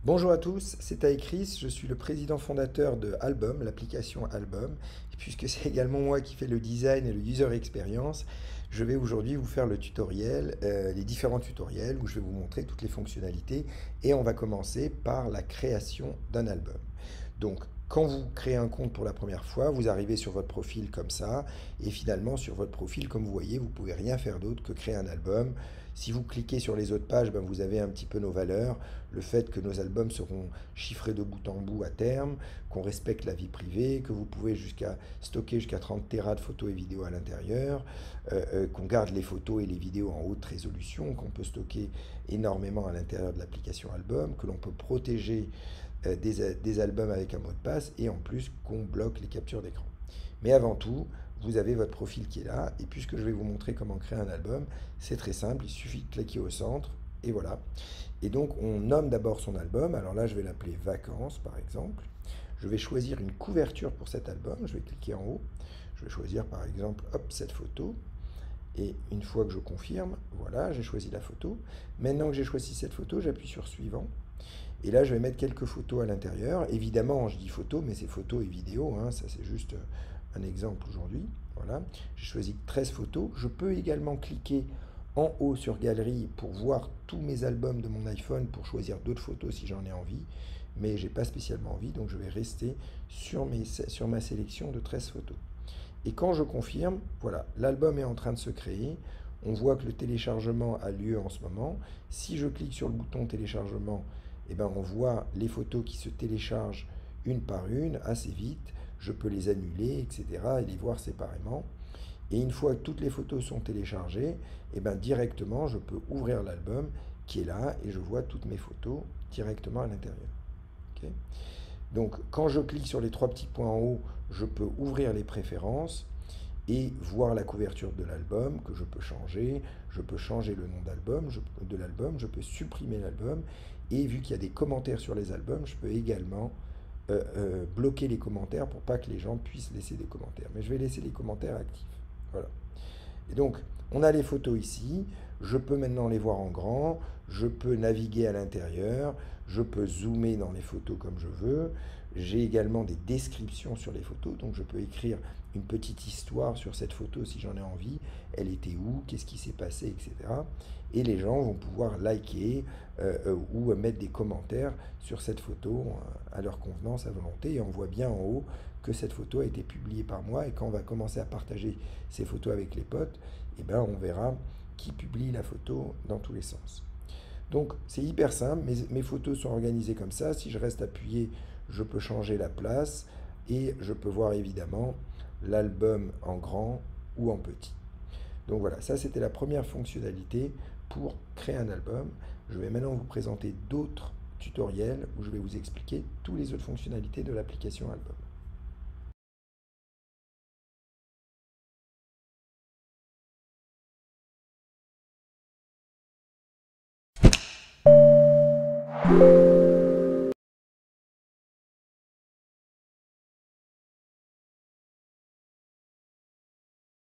Bonjour à tous, c'est Taï Chris, je suis le président fondateur de Album, l'application Album. Et puisque c'est également moi qui fais le design et le user experience, je vais aujourd'hui vous faire le tutoriel, les différents tutoriels où je vais vous montrer toutes les fonctionnalités. Et on va commencer par la création d'un album. Donc, quand vous créez un compte pour la première fois, vous arrivez sur votre profil comme ça, et finalement sur votre profil, comme vous voyez, vous pouvez rien faire d'autre que créer un album. Si vous cliquez sur les autres pages, ben, vous avez un petit peu nos valeurs, le fait que nos albums seront chiffrés de bout en bout à terme, qu'on respecte la vie privée, que vous pouvez stocker jusqu'à 30 Tera de photos et vidéos à l'intérieur, qu'on garde les photos et les vidéos en haute résolution, qu'on peut stocker énormément à l'intérieur de l'application Album, que l'on peut protéger des albums avec un mot de passe et en plus qu'on bloque les captures d'écran. Mais avant tout, vous avez votre profil qui est là et puisque je vais vous montrer comment créer un album, c'est très simple, il suffit de cliquer au centre et voilà. Et donc on nomme d'abord son album, alors là je vais l'appeler Vacances par exemple. Je vais choisir une couverture pour cet album, je vais cliquer en haut, je vais choisir par exemple hop, cette photo. Et une fois que je confirme, voilà, j'ai choisi la photo. Maintenant que j'ai choisi cette photo, j'appuie sur suivant. Et là, je vais mettre quelques photos à l'intérieur. Évidemment, je dis photos, mais c'est photos et vidéos, hein, ça c'est juste un exemple aujourd'hui. Voilà. J'ai choisi 13 photos. Je peux également cliquer en haut sur Galerie pour voir tous mes albums de mon iPhone pour choisir d'autres photos si j'en ai envie. Mais j'ai pas spécialement envie, donc je vais rester sur ma sélection de 13 photos. Et quand je confirme, voilà, l'album est en train de se créer. On voit que le téléchargement a lieu en ce moment. Si je clique sur le bouton téléchargement, eh ben on voit les photos qui se téléchargent une par une assez vite. Je peux les annuler, etc. et les voir séparément. Et une fois que toutes les photos sont téléchargées, eh ben directement, je peux ouvrir l'album qui est là et je vois toutes mes photos directement à l'intérieur. Ok. Donc, quand je clique sur les trois petits points en haut, je peux ouvrir les préférences et voir la couverture de l'album que je peux changer. Je peux changer le nom de l'album, je peux supprimer l'album. Et vu qu'il y a des commentaires sur les albums, je peux également bloquer les commentaires pour pas que les gens puissent laisser des commentaires. Mais je vais laisser les commentaires actifs. Voilà. Et donc, on a les photos ici. Je peux maintenant les voir en grand. Je peux naviguer à l'intérieur. Je peux zoomer dans les photos comme je veux. J'ai également des descriptions sur les photos. Donc, je peux écrire une petite histoire sur cette photo si j'en ai envie. Elle était où? Qu'est-ce qui s'est passé? Etc. Et les gens vont pouvoir liker ou mettre des commentaires sur cette photo à leur convenance, à volonté. Et on voit bien en haut que cette photo a été publiée par moi. Et quand on va commencer à partager ces photos avec les potes, et ben on verra qui publie la photo dans tous les sens. Donc c'est hyper simple, mes photos sont organisées comme ça. Si je reste appuyé, je peux changer la place et je peux voir évidemment l'album en grand ou en petit. Donc voilà, ça c'était la première fonctionnalité pour créer un album. Je vais maintenant vous présenter d'autres tutoriels où je vais vous expliquer toutes les autres fonctionnalités de l'application Album.